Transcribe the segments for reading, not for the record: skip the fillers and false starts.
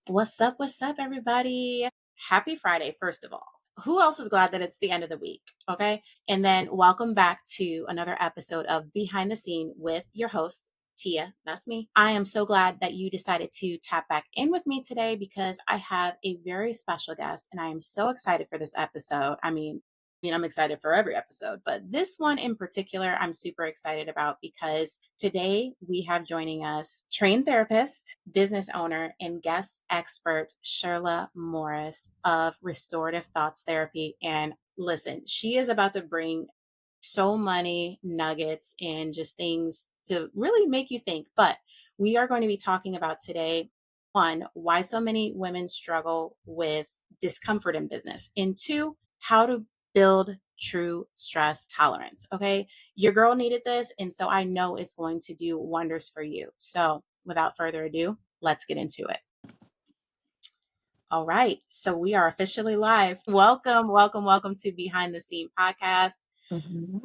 What's up, everybody? Happy Friday, first of all. Who else is glad that it's the end of the week? Okay. And then welcome back to another episode of Behind the Scene with your host, Tia. That's me. I am so glad that you decided to tap back in with me today because I have a very special guest and I am so excited for this episode. I'm excited for every episode, but this one in particular, I'm super excited about because today we have joining us trained therapist, business owner, and guest expert, Sherla Morris of Restorative Thoughts Therapy. And listen, she is about to bring so many nuggets and just things to really make you think. But we are going to be talking about today, one, why so many women struggle with discomfort in business, and two, how to build true stress tolerance. Okay. Your girl needed this. And so I know it's going to do wonders for you. So without further ado, let's get into it. All right. So we are officially live. Welcome to Behind the Scene podcast. Mhm.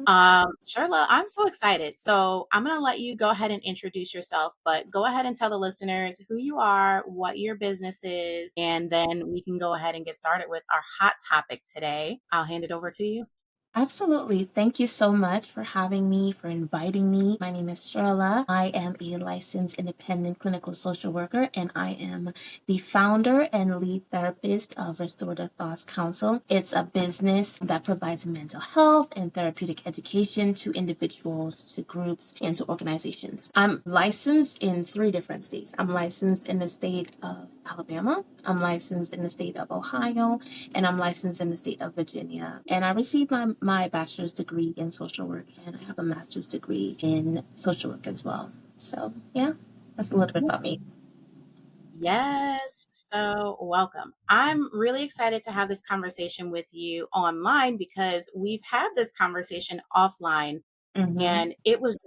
Sherla, I'm so excited. So I'm going to let you go ahead and introduce yourself, but go ahead and tell the listeners who you are, what your business is, and then we can go ahead and get started with our hot topic today. I'll hand it over to you. Absolutely. Thank you so much for having me, for inviting me. My name is Sherla. I am a licensed independent clinical social worker, and I am the founder and lead therapist of Restorative Thoughts Council. It's a business that provides mental health and therapeutic education to individuals, to groups, and to organizations. I'm licensed in 3 different states. I'm licensed in the state of Alabama, I'm licensed in the state of Ohio, and I'm licensed in the state of Virginia. And I received my bachelor's degree in social work, and I have a master's degree in social work as well. So, yeah, that's a little bit about me. Yes. So, welcome. I'm really excited to have this conversation with you online because we've had this conversation offline Mm-hmm. and it was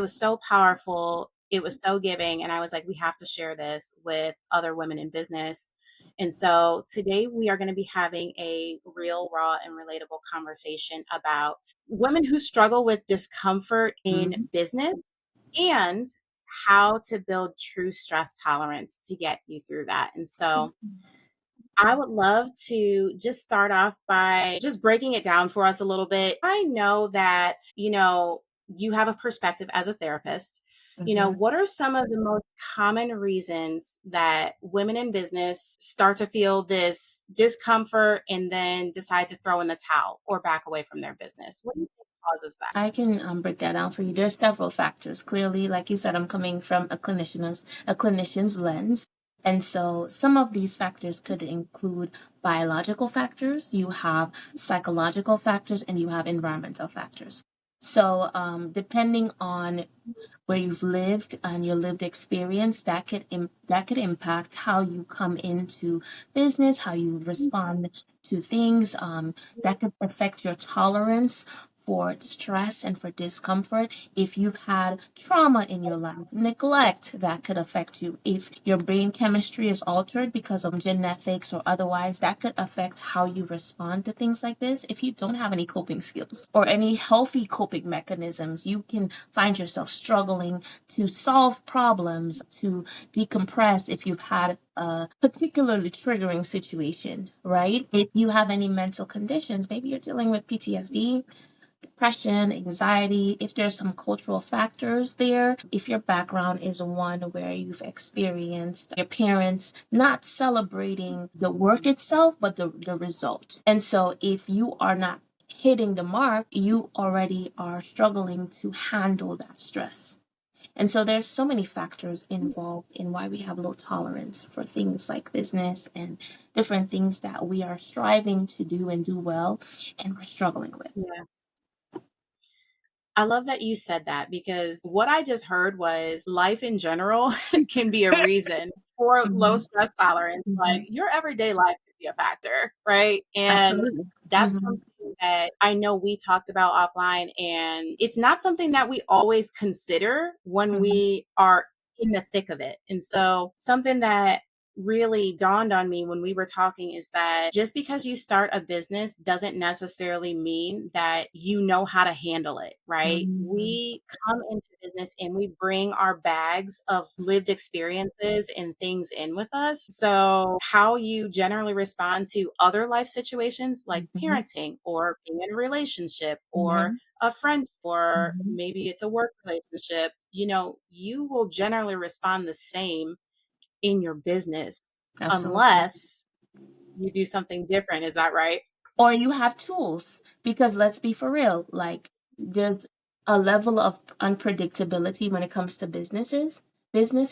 so powerful. It was so giving and I was like we have to share this with other women in business. And so today we are going to be having a real raw and relatable conversation about women who struggle with discomfort in business and how to build true stress tolerance to get you through that. And so I would love to just start off by just breaking it down for us a little bit. I know that, you have a perspective as a therapist. Mm-hmm. What are some of the most common reasons that women in business start to feel this discomfort and then decide to throw in the towel or back away from their business? What do you think causes that? I can break that down for you. There's several factors. Clearly, like you said, I'm coming from a clinician's lens. And so some of these factors could include biological factors, you have psychological factors, and you have environmental factors. So depending on where you've lived and your lived experience, that could impact how you come into business, how you respond to things. That could affect your tolerance for stress and for discomfort. If you've had trauma in your life, neglect, that could affect you. If your brain chemistry is altered because of genetics or otherwise, that could affect how you respond to things like this. If you don't have any coping skills or any healthy coping mechanisms, you can find yourself struggling to solve problems, to decompress if you've had a particularly triggering situation, right? If you have any mental conditions, maybe you're dealing with PTSD, depression, anxiety, if there's some cultural factors there, if your background is one where you've experienced your parents not celebrating the work itself, but the result. And so if you are not hitting the mark, you already are struggling to handle that stress. And so there's so many factors involved in why we have low tolerance for things like business and different things that we are striving to do and do well and we're struggling with. Yeah. I love that you said that because what I just heard was life in general can be a reason for low Mhm, stress tolerance. Like mhm. your everyday life could be a factor, right? And Absolutely. that's Mhm, something that I know we talked about offline, and it's not something that we always consider when mhm, we are in the thick of it. And so, something that really dawned on me when we were talking is that just because you start a business doesn't necessarily mean that you know how to handle it, right? Mm-hmm. We come into business and we bring our bags of lived experiences and things in with us. So, how you generally respond to other life situations like Mm-hmm. parenting or being in a relationship or Mm-hmm. a friend, or Mm-hmm. maybe it's a work relationship, you will generally respond the same in your business Absolutely. unless you do something different. Is that right? Or you have tools, because let's be for real, like there's a level of unpredictability when it comes to business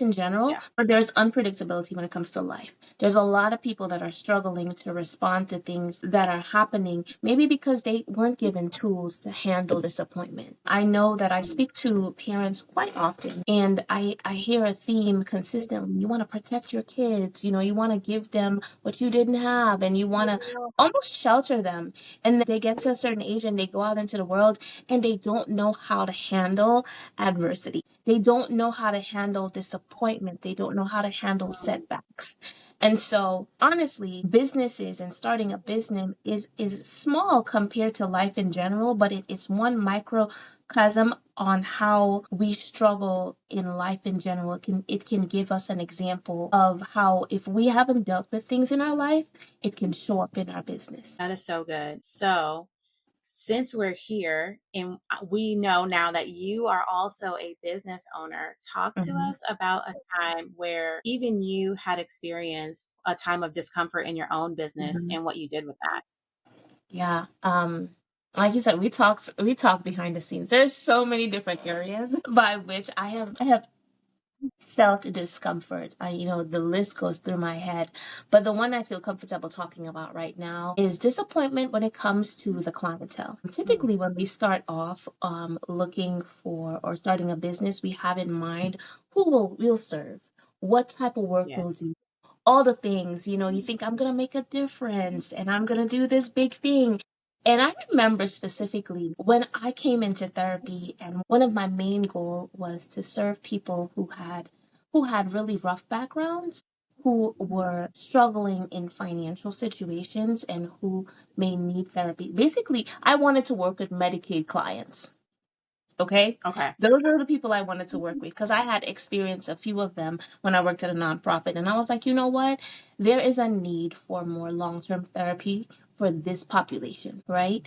in general, Yeah. but there's unpredictability when it comes to life. There's a lot of people that are struggling to respond to things that are happening, maybe because they weren't given tools to handle disappointment. I know that I Mm. speak to parents quite often, and I hear a theme consistently. You want to protect your kids, you want to give them what you didn't have, and you want to almost shelter them. And they get to a certain age and they go out into the world and they don't know how to handle adversity. They don't know how to handle disappointment. They don't know how to handle setbacks. And so honestly, businesses and starting a business is small compared to life in general, but it's one microcosm on how we struggle in life in general. It can give us an example of how if we haven't dealt with things in our life, it can show up in our business. That is so good. So, since we're here and we know now that you are also a business owner, talk to Mhm. us about a time where even you had experienced a time of discomfort in your own business Mhm. and what you did with that. Yeah. Like you said, we talked behind the scenes. There's so many different areas by which I have felt discomfort. The list goes through my head. But the one I feel comfortable talking about right now is disappointment when it comes to the clientele. Mm. Typically, when we start off looking for or starting a business, we have in mind who we'll serve, what type of work Yeah. we'll do. All the things, you think I'm going to make a difference and I'm going to do this big thing. And I remember specifically when I came into therapy, and one of my main goal was to serve people who had really rough backgrounds, who were struggling in financial situations, and who may need therapy. Basically, I wanted to work with Medicaid clients. Okay. Okay. Those are the people I wanted to work with because I had experienced a few of them when I worked at a nonprofit. And I was like, you know what? There is a need for more long term therapy for this population, right?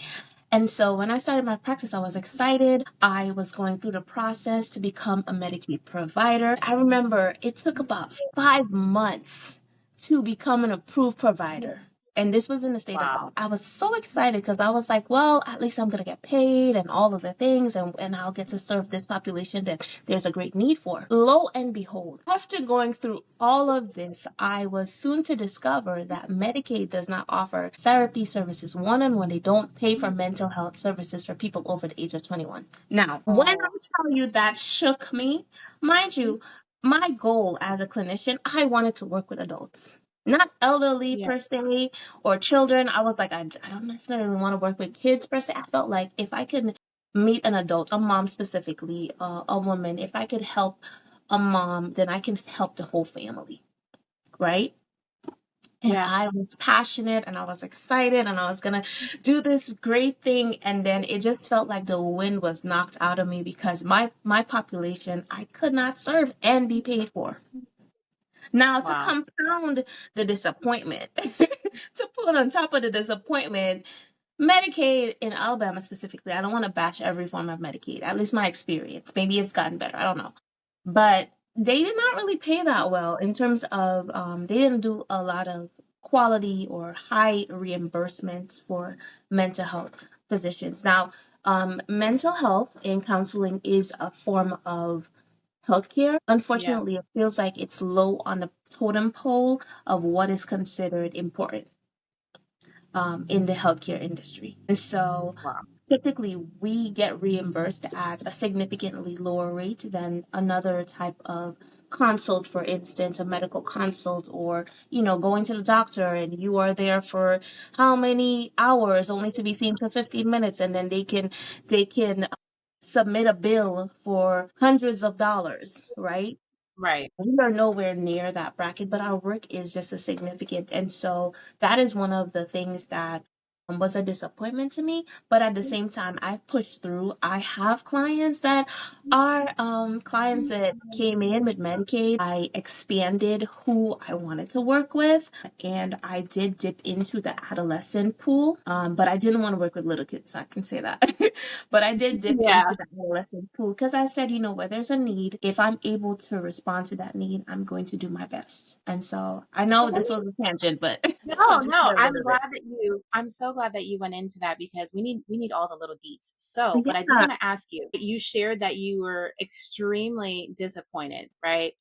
And so when I started my practice, I was excited. I was going through the process to become a Medicaid provider. I remember it took about 5 months to become an approved provider. And this was in the state of Wow. Alabama. I was so excited because I was like, well, at least I'm going to get paid and all of the things, and I'll get to serve this population that there's a great need for. Lo and behold, after going through all of this, I was soon to discover that Medicaid does not offer therapy services one on one. They don't pay for mental health services for people over the age of 21. Now, when I Oh, tell you that shook me, mind you, my goal as a clinician, I wanted to work with adults, not elderly yeah. per se or children. I was like, I don't necessarily want to work with kids per se. I felt like if I could meet an adult, a mom specifically, a woman, if I could help a mom, then I can help the whole family, right? And Yeah. I was passionate and I was excited and I was going to do this great thing. And then it just felt like the wind was knocked out of me because my population, I could not serve and be paid for. Now, to Wow. compound the disappointment, to put on top of the disappointment, Medicaid in Alabama specifically, I don't want to bash every form of Medicaid, at least my experience. Maybe it's gotten better. I don't know. But they did not really pay that well in terms of, they didn't do a lot of quality or high reimbursements for mental health physicians. Now, mental health and counseling is a form of healthcare. Yeah. Unfortunately, it feels like it's low on the totem pole of what is considered important in the healthcare industry. And so Wow. typically we get reimbursed at a significantly lower rate than another type of consult, for instance, a medical consult, or, going to the doctor and you are there for how many hours only to be seen for 15 minutes, and then they can submit a bill for hundreds of dollars, right? Right. We are nowhere near that bracket, but our work is just as significant. And so that is one of the things that was a disappointment to me. But at the same time, I've pushed through. I have clients that are clients that came in with Medicaid. I expanded who I wanted to work with, and I did dip into the adolescent pool. But I didn't want to work with little kids, I can say that. But I did dip Yeah. into the adolescent pool because I said, where there's a need, if I'm able to respond to that need, I'm going to do my best. And so I So know let this me was a tangent, but No, so just no, share a little bit. I'm so glad that you went into that because we need all the little deets. So, but I do Yeah. want to ask you, you shared that you were extremely disappointed, right?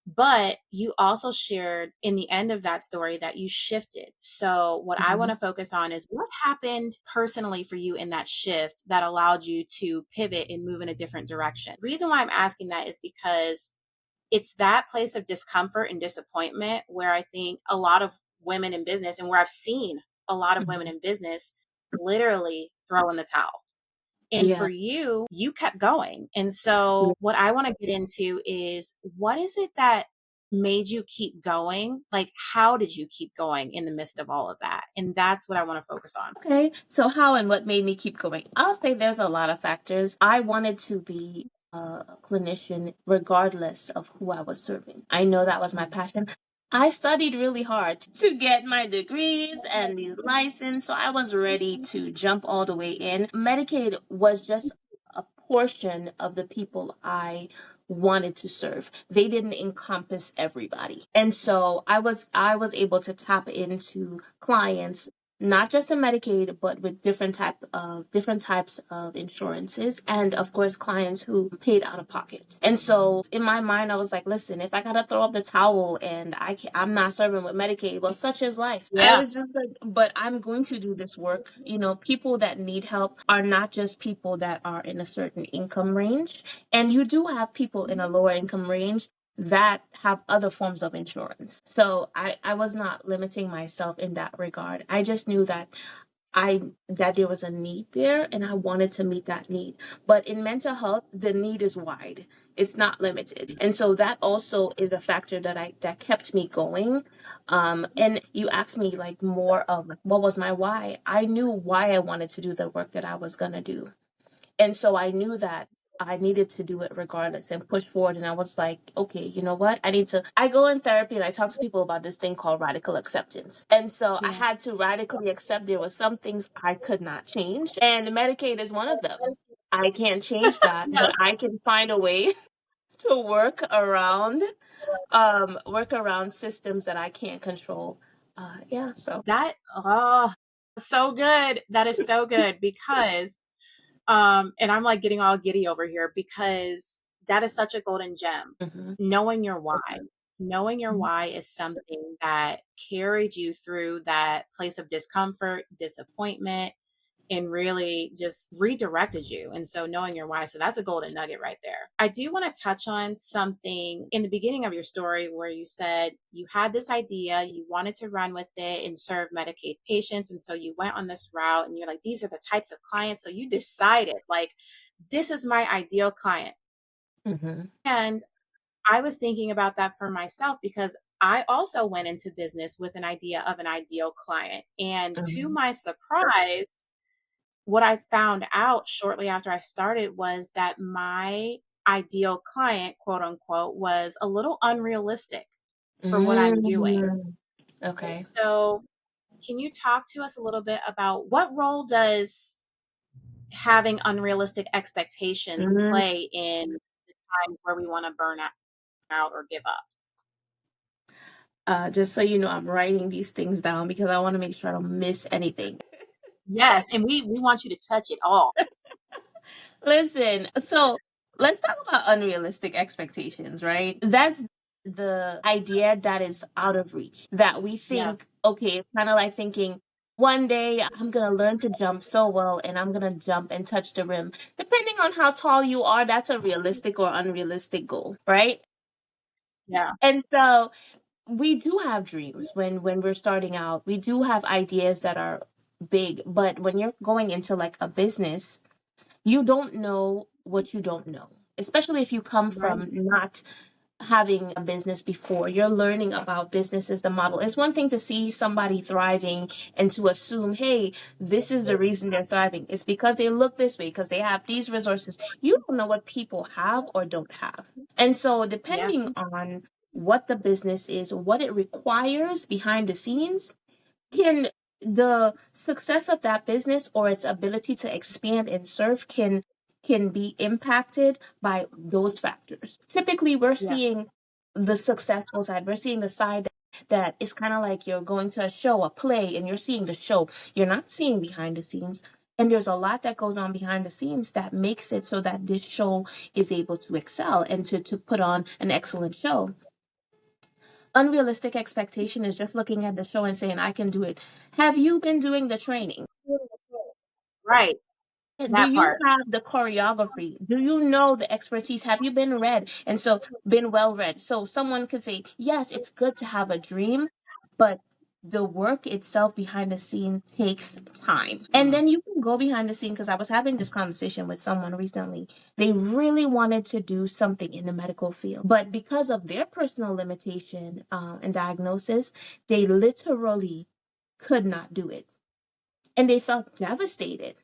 But you also shared in the end of that story that you shifted. So, what I want Mhm. to focus on is what happened personally for you in that shift that allowed you to pivot and move in a different direction. The reason why I'm asking that is because it's that place of discomfort and disappointment where I think a lot of women in business, and where I've seen a lot of women Mhm. in business literally throw in the towel. And Yeah. for you, you kept going. And so, what I want to get into is what is it that made you keep going? Like, how did you keep going in the midst of all of that? And that's what I want to focus on. Okay, so how and what made me keep going? I'll say there's a lot of factors. I wanted to be a clinician regardless of who I was serving. I know that was my passion. I studied really hard to get my degrees and these license, so I was ready to jump all the way in. Medicaid was just a portion of the people I wanted to serve. They didn't encompass everybody. And so I was able to tap into clients not just in Medicaid, but with different types of insurances, and of course, clients who paid out of pocket. And so, in my mind, I was like, "Listen, if I gotta throw up the towel and I'm not serving with Medicaid, well, such is life." I Yeah. was just like, "But I'm going to do this work." People that need help are not just people that are in a certain income range, and you do have people in a lower income range that have other forms of insurance. So I was not limiting myself in that regard. I just knew that there was a need there and I wanted to meet that need. But in mental health, the need is wide. It's not limited. And so that also is a factor that kept me going. And you asked me like more of like, what was my why? I knew why I wanted to do the work that I was gonna do. And so I knew that I needed to do it regardless and push forward. And I was like, okay, you know what? I go in therapy and I talk to people about this thing called radical acceptance. And so I Yeah. had to radically accept there were some things I could not change. And Medicaid is one of them. I can't change that, Yeah. but I can find a way to work around systems that I can't control. Yeah, so. That, oh, so good. That is so good because and I'm like getting all giddy over here because that is such a golden gem. Mhm. Knowing your why. Knowing your Mhm. why is something that carried you through that place of discomfort, disappointment, and really just redirected you. And so knowing your why, so that's a golden nugget right there. I do want to touch on something in the beginning of your story where you said you had this idea, you wanted to run with it and serve Medicaid patients. And so you went on this route and you're like, these are the types of clients. So you decided, like, this is my ideal client. Mhm. And I was thinking about that for myself because I also went into business with an idea of an ideal client. And to Mhm. my surprise, what I found out shortly after I started was that my ideal client, quote unquote, was a little unrealistic for what I'm doing. Mm. Okay. So, can you talk to us a little bit about what role does having unrealistic expectations Mm. play in times where we want to burn out or give up? Just so you know, I'm writing these things down because I want to make sure I don't miss anything. Yes, and we want you to touch it all. Listen, so let's talk about unrealistic expectations, right? That's the idea that is out of reach. That we Yeah, think, okay, it's kind of like thinking, one day I'm going to learn to jump so well and I'm going to jump and touch the rim. Depending on how tall you are, that's a realistic or unrealistic goal, right? yeah, And so we do have dreams when we're starting out. We do have ideas that are big, but when you're going into like a business, you don't know what you don't know, especially if you come right. from not having a business before. You're learning about businesses, the model. It's one thing to see somebody thriving and to assume, hey, this is the reason they're thriving. It's because they look this way, because they have these resources. You don't know what people have or don't have. And so, Yeah. depending on what the business is, what it requires behind the scenes, can the success of that business or its ability to expand and serve can be impacted by those factors. Typically, we're Yeah. seeing the successful side. We're seeing the side that is kind of like you're going to a show, a play, and you're seeing the show. You're not seeing behind the scenes. And there's a lot that goes on behind the scenes that makes it so that this show is able to excel and to put on an excellent show. Unrealistic expectation is just looking at the show and saying, I can do it. Have you been doing the training? Right. Do That you part. have the choreography? Do you know the expertise? Have you been read? And so, been well read. So, someone could say, yes, it's good to have a dream, but the work itself behind the scene takes time. And Mhm. then you can go behind the scene because I was having this conversation with someone recently. They really wanted to do something in the medical field, but because of their personal limitation and diagnosis, they literally could not do it. And they felt devastated.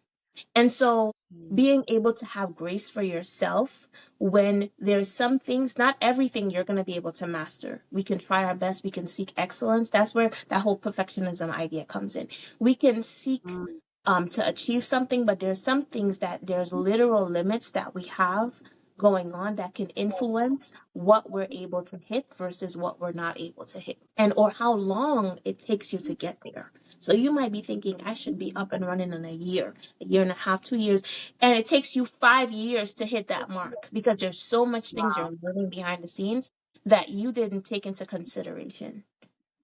And so Mm. being able to have grace for yourself when there's some things, not everything you're going to be able to master. We can try our best. We can seek excellence. That's where that whole perfectionism idea comes in. We can seek Mm. to achieve something, but there's some things that there's literal limits that we have going on that can influence what we're able to hit versus what we're not able to hit, and or how long it takes you to get there. So you might be thinking, I should be up and running in a year and a half, 2 years, and it takes you 5 years to hit that mark because there's so much things Wow. you're learning behind the scenes that you didn't take into consideration,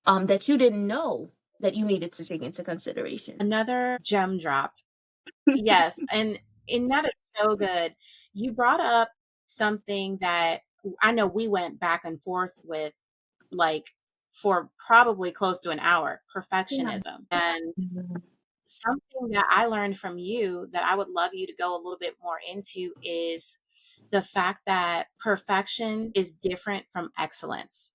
that you didn't know that you needed to take into consideration. Another gem dropped. Yes, and that is so good. You brought up something that I know we went back and forth with, like, for probably close to an hour, Yeah. perfectionism. And Mhm. something that I learned from you that I would love you to go a little bit more into is the fact that perfection is different from excellence.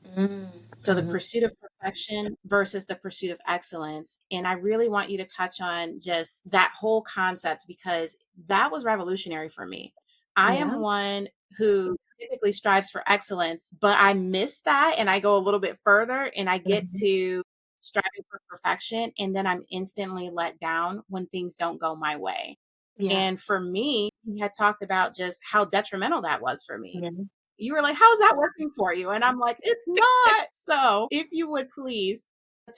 Mm, So the mhm. pursuit of perfection versus the pursuit of excellence. And I really want you to touch on just that whole concept because that was revolutionary for me. I am Yeah. one who typically strives for excellence, but I miss that and I go a little bit further and I get Mhm. to striving for perfection. And then I'm instantly let down when things don't go my way. Yeah. And for me, you had talked about just how detrimental that was for me. Yeah. You were like, how's that working for you? And I'm like, it's not. So if you would please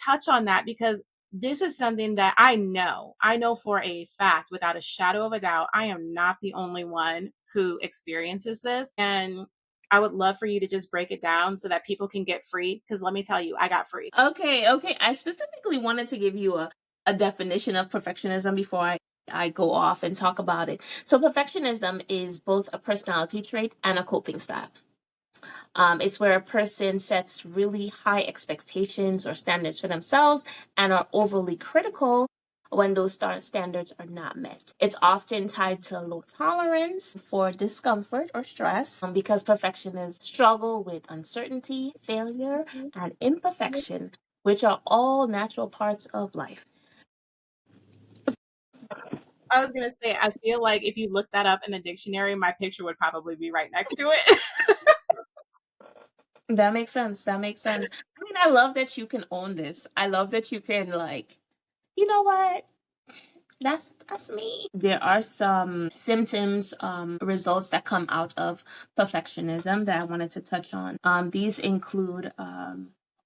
touch on that because this is something that I know for a fact, without a shadow of a doubt, I am not the only one who experiences this. And I would love for you to just break it down so that people can get free. Because let me tell you, I got free. Okay, okay. I specifically wanted to give you a definition of perfectionism before I go off and talk about it. So perfectionism is both a personality trait and a coping style. It's where a person sets really high expectations or standards for themselves and are overly critical when those standards are not met. It's often tied to low tolerance for discomfort or stress because perfectionists struggle with uncertainty, failure, and imperfection, which are all natural parts of life. I was going to say, I feel like if you look that up in the dictionary, my picture would probably be right next to it. That makes sense. That makes sense. I mean, I love that you can own this. I love that you can like, you know what? That's me. There are some symptoms, results that come out of perfectionism that I wanted to touch on. These include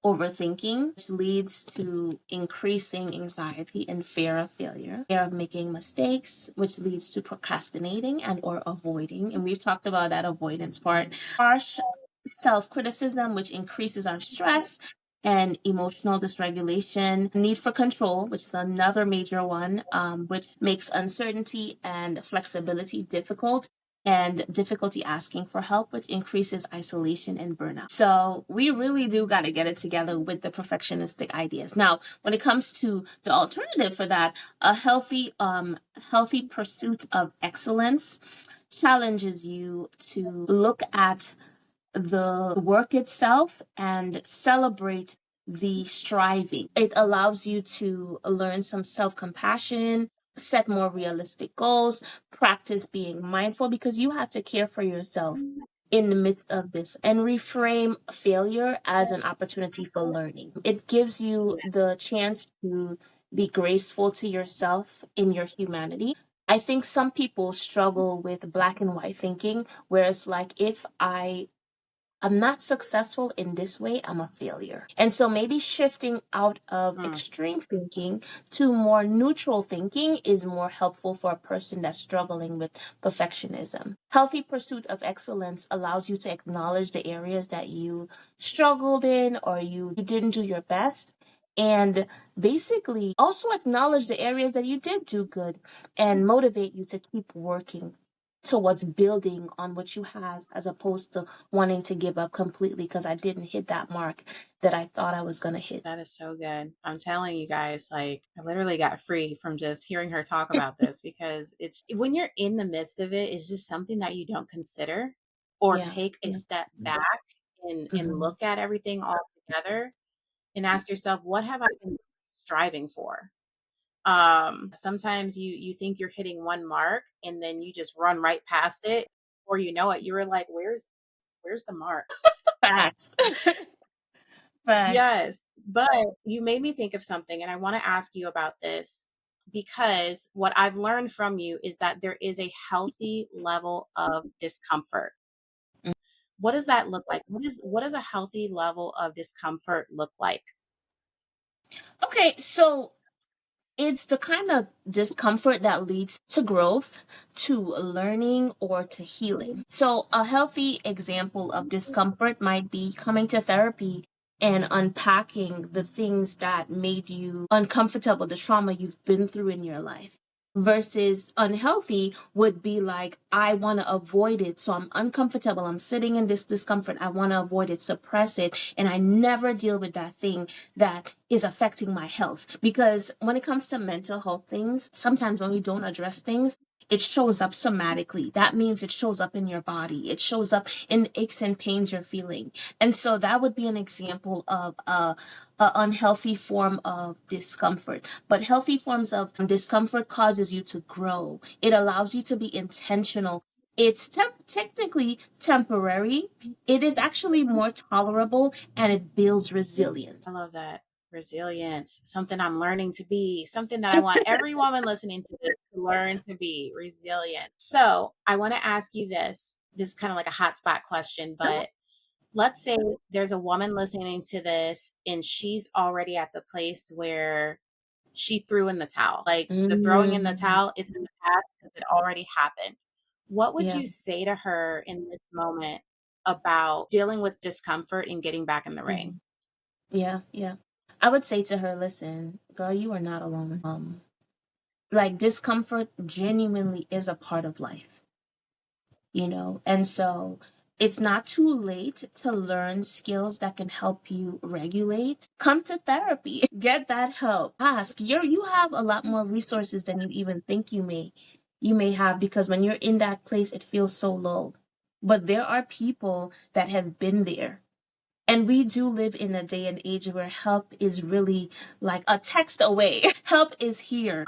overthinking, which leads to increasing anxiety and fear of failure, fear of making mistakes, which leads to procrastinating and or avoiding. And we've talked about that avoidance part. Harsh self-criticism, which increases our stress and emotional dysregulation, need for control, which is another major one, which makes uncertainty and flexibility difficult, and difficulty asking for help, which increases isolation and burnout. So we really do got to get it together with the perfectionistic ideas. Now, when it comes to the alternative for that, a healthy pursuit of excellence challenges you to look at the work itself and celebrate the striving. It allows you to learn some self compassion, set more realistic goals, practice being mindful because you have to care for yourself in the midst of this and reframe failure as an opportunity for learning. It gives you the chance to be graceful to yourself in your humanity. I think some people struggle with black and white thinking, whereas like if I'm not successful in this way, I'm a failure. And so maybe shifting out of Mm, extreme thinking to more neutral thinking is more helpful for a person that's struggling with perfectionism. Healthy pursuit of excellence allows you to acknowledge the areas that you struggled in or you didn't do your best. And basically also acknowledge the areas that you did do good and motivate you to keep working towards building on what you have as opposed to wanting to give up completely because I didn't hit that mark that I thought I was going to hit. that is so good. I'm telling you guys, like, I literally got free from just hearing her talk about this because it's when you're in the midst of it, it's just something that you don't consider or Yeah. take a Yeah. step back and Hmm. look at everything all together and ask yourself, what have I been striving for? Sometimes you think you're hitting one mark and then you just run right past it, or you know it, you were like, where's the mark? Facts. Facts. Yes, but you made me think of something, and I want to ask you about this because what I've learned from you is that there is a healthy level of discomfort. What does that look like? What does a healthy level of discomfort look like? Okay, so it's the kind of discomfort that leads to growth, to learning, or to healing. So, a healthy example of discomfort might be coming to therapy and unpacking the things that made you uncomfortable, the trauma you've been through in your life. Versus unhealthy would be like, I want to avoid it. So I'm uncomfortable. I'm sitting in this discomfort. I want to avoid it, suppress it. And I never deal with that thing that is affecting my health. Because when it comes to mental health things, sometimes when we don't address things, it shows up somatically. That means it shows up in your body. It shows up in the aches and pains you're feeling. And so that would be an example of a unhealthy form of discomfort. But healthy forms of discomfort causes you to grow. It allows you to be intentional. It's technically temporary. It is actually more tolerable and it builds resilience. I love that. Resilience, something I'm learning to be, something that I want every woman listening to this to learn to be resilient. So I want to ask you this. This is kind of like a hotspot question, but let's say there's a woman listening to this and she's already at the place where she threw in the towel. Like the throwing in the Mm, towel is in the past because it already happened. What would yeah. you say to her in this moment about dealing with discomfort and getting back in the ring? Mhm. Yeah, yeah. I would say to her, listen, girl, you are not alone. Like discomfort genuinely is a part of life, you know? And so it's not too late to learn skills that can help you regulate. Come to therapy, get that help. Ask. You have a lot more resources than you even think you may have because when you're in that place it feels so low. But there are people that have been there. And we do live in a day and age where help is really like a text away. Help is here.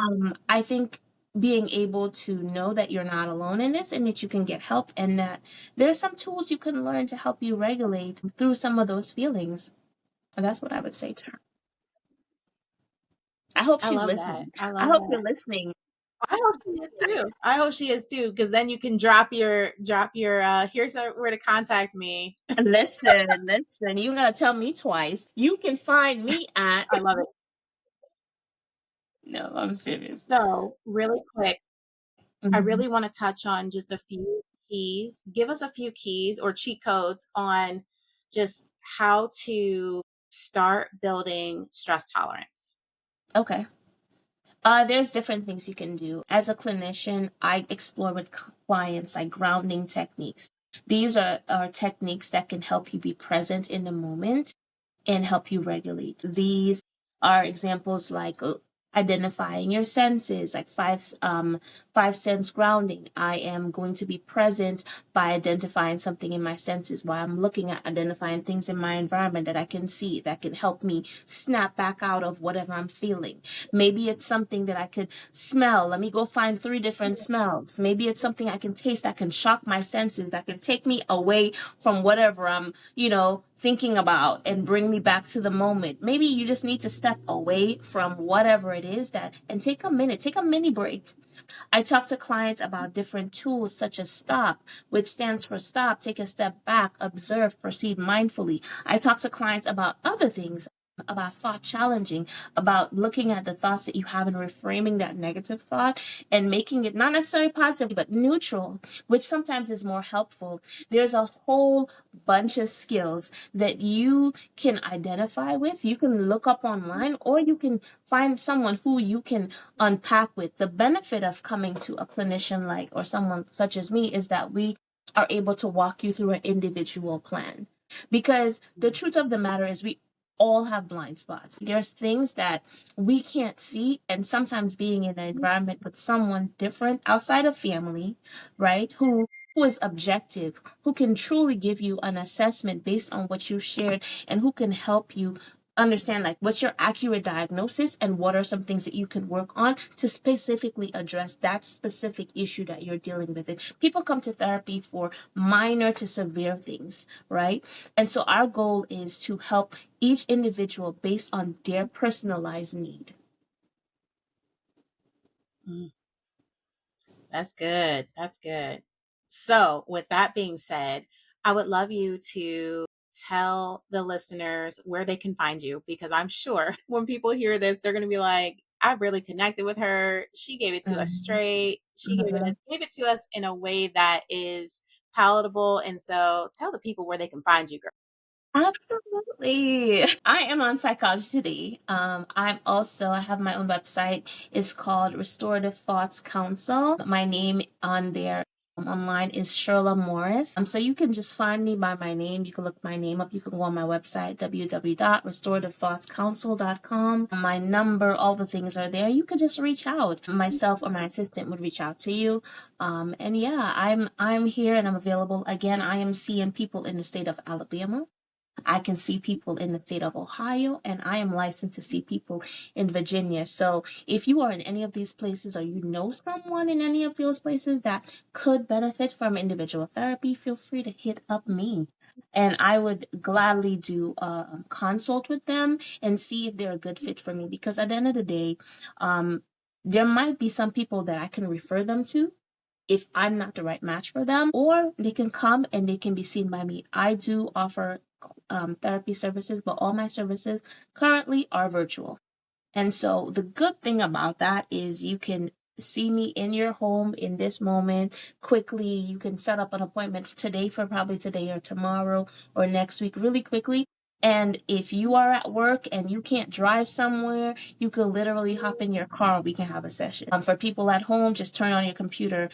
I think being able to know that you're not alone in this and that you can get help and that there are some tools you can learn to help you regulate through some of those feelings. And that's what I would say to her. I hope I she's love that. listening. I I love hope that. you're listening. I hope she is too. I hope she is too, because then you can drop your here's where to contact me. Listen. You gotta tell me twice. You can find me at. I love it. No, I'm serious. So really quick, I Mhm. really want to touch on just a few keys. Give us a few keys or cheat codes on just how to start building stress tolerance. Okay. There's different things you can do. As a clinician, I explore with clients like grounding techniques. These are techniques that can help you be present in the moment and help you regulate. These are examples like identifying your senses, like five sense grounding. I am going to be present by identifying something in my senses while I'm looking at identifying things in my environment that I can see that can help me snap back out of whatever I'm feeling. Maybe it's something that I could smell. Let me go find 3 different smells. Maybe it's something I can taste that can shock my senses, that can take me away from whatever I'm, thinking about and bring me back to the moment. Maybe you just need to step away from whatever it is that and take a minute, take a mini break. I talk to clients about different tools such as STOP, which stands for stop, take a step back, observe, proceed mindfully. I talk to clients about other things, about thought challenging, about looking at the thoughts that you have and reframing that negative thought and making it not necessarily positive, but neutral, which sometimes is more helpful. There's a whole bunch of skills that you can identify with. You can look up online or you can find someone who you can unpack with. The benefit of coming to a clinician like or someone such as me is that we are able to walk you through an individual plan. Because the truth of the matter is we all have blind spots. There's things that we can't see, and sometimes being in an environment with someone different outside of family, right, who is objective, who can truly give you an assessment based on what you shared, and who can help you understand like what's your accurate diagnosis and what are some things that you can work on to specifically address that specific issue that you're dealing with. It people come to therapy for minor to severe things, right? And so our goal is to help each individual based on their personalized need. Mm, that's good. That's good. So, with that being said, I would love you to tell the listeners where they can find you because I'm sure when people hear this, they're going to be like, I really connected with her. She gave it to us Mhm. straight. She Mhm. gave it to us in a way that is palatable. And so, tell the people where they can find you, girl. Absolutely. I am on Psychology Today. I have my own website. It's called Restorative Thoughts Council. My name on there online is Sherla Morris. So you can just find me by my name. You can look my name up. You can go on my website, www.restorativethoughtscouncil.com. My number, all the things are there. You could just reach out. Myself or my assistant would reach out to you. And yeah, I'm here and I'm available. Again, I am seeing people in the state of Alabama. I can see people in the state of Ohio, and I am licensed to see people in Virginia. So if you are in any of these places or you know someone in any of those places that could benefit from individual therapy, feel free to hit up me. And I would gladly do a consult with them and see if they're a good fit for me. Because at the end of the day, there might be some people that I can refer them to if I'm not the right match for them, or they can come and they can be seen by me. I do offer therapy services, but all my services currently are virtual. And so the good thing about that is you can see me in your home in this moment quickly. You can set up an appointment today for probably today or tomorrow or next week really quickly. And if you are at work and you can't drive somewhere, you could literally hop in your car. We can have a session. For people at home, just turn on your computer.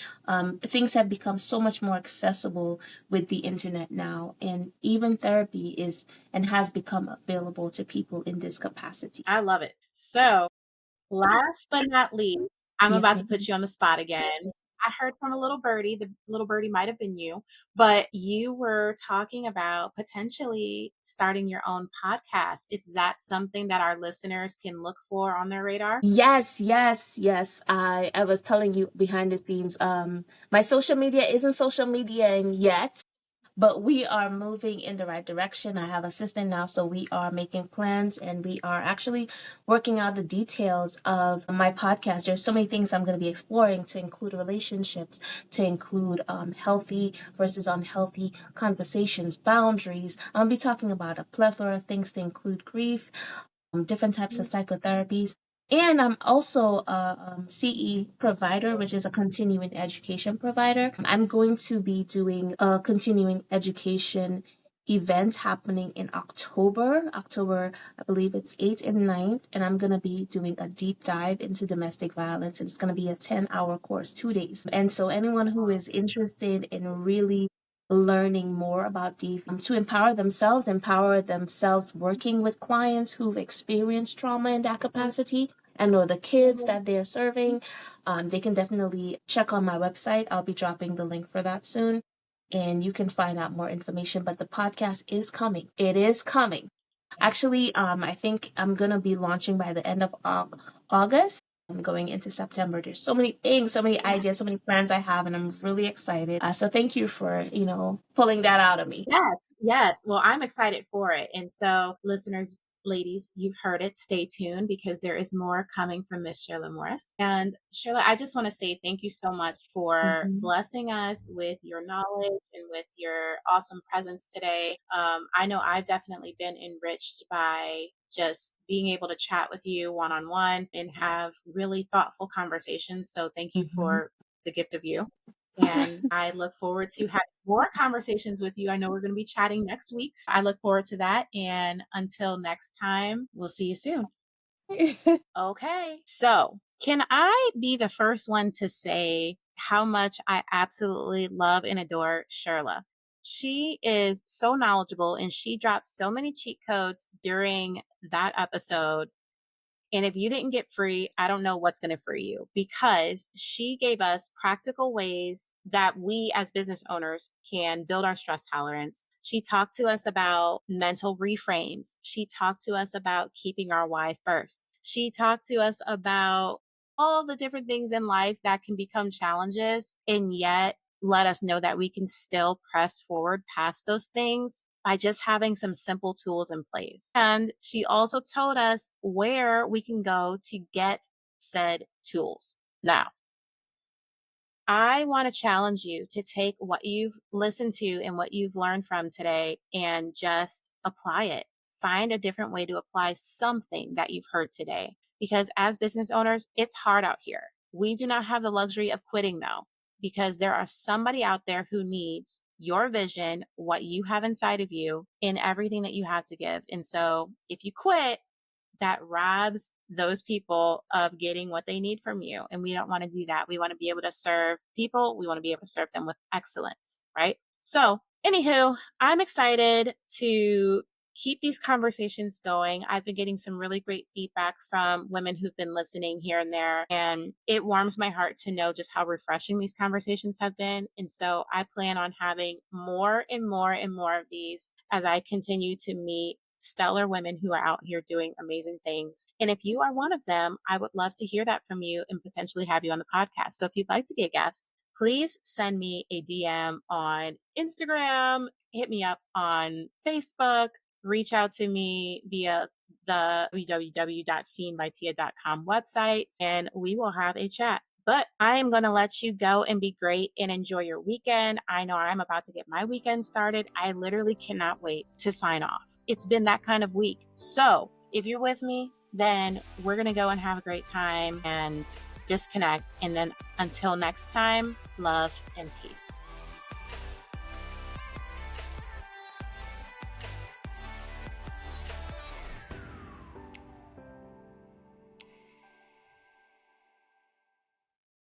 Things have become so much more accessible with the internet now. And even therapy is and has become available to people in this capacity. I love it. So, last but not least, I'm Yes, about to put ma'am. you on the spot again. I heard from a little birdie, the little birdie might have been you, but you were talking about potentially starting your own podcast. Is that something that our listeners can look for on their radar? Yes, yes, yes. I was telling you behind the scenes, my social media isn't social media yet, but we are moving in the right direction. I have an assistant now, so we are making plans and we are actually working out the details of my podcast. There's so many things I'm going to be exploring to include relationships, to include healthy versus unhealthy conversations, boundaries. I'm going to be talking about a plethora of things to include grief, different types of psychotherapies. And I'm also a CE provider, which is a continuing education provider. I'm going to be doing a continuing education event happening in October, I believe it's 8th and 9th, and I'm going to be doing a deep dive into domestic violence. And it's going to be a 10-hour course, 2 days. And so anyone who is interested in really learning more about to empower themselves working with clients who've experienced trauma in that capacity, and or the kids that they're serving, they can definitely check on my website. I'll be dropping the link for that soon, and you can find out more information. But the podcast is coming. It is coming. Actually, I think I'm gonna be launching by the end of August. I'm going into September. There's so many things, so many ideas, so many plans I have, and I'm really excited. So thank you for, pulling that out of me. Yes, yes. Well, I'm excited for it. And so, listeners, ladies, you've heard it. Stay tuned because there is more coming from Miss Shirla Morris. And Shirla, I just want to say thank you so much for Mhm. blessing us with your knowledge and with your awesome presence today. I know I've definitely been enriched by just being able to chat with you one on one and have really thoughtful conversations. So, thank you Mhm. for the gift of you. And I look forward to having more conversations with you. I know we're going to be chatting next week. So I look forward to that. And until next time, we'll see you soon. Okay. So, can I be the first one to say how much I absolutely love and adore Shirla? She is so knowledgeable and she dropped so many cheat codes during that episode, and if you didn't get free, I don't know what's going to free you because she gave us practical ways that we as business owners can build our stress tolerance. She talked to us about mental reframes. She talked to us about keeping our why first. She talked to us about all the different things in life that can become challenges and yet let us know that we can still press forward past those things by just having some simple tools in place. And she also told us where we can go to get said tools. Now, I want to challenge you to take what you've listened to and what you've learned from today and just apply it. Find a different way to apply something that you've heard today. Because as business owners, it's hard out here. We do not have the luxury of quitting though, because there are somebody out there who needs your vision, what you have inside of you, and everything that you have to give. And so if you quit, that robs those people of getting what they need from you. And we don't want to do that. We want to be able to serve people. We want to be able to serve them with excellence, right? So, anywho, I'm excited to keep these conversations going. I've been getting some really great feedback from women who've been listening here and there. And it warms my heart to know just how refreshing these conversations have been. And so I plan on having more and more and more of these as I continue to meet stellar women who are out here doing amazing things. And if you are one of them, I would love to hear that from you and potentially have you on the podcast. So if you'd like to be a guest, please send me a DM on Instagram, hit me up on Facebook, reach out to me via the www.seenbytia.com website, and we will have a chat. But I am going to let you go and be great and enjoy your weekend. I know I'm about to get my weekend started. I literally cannot wait to sign off. It's been that kind of week. So if you're with me, then we're going to go and have a great time and disconnect. And then until next time, love and peace.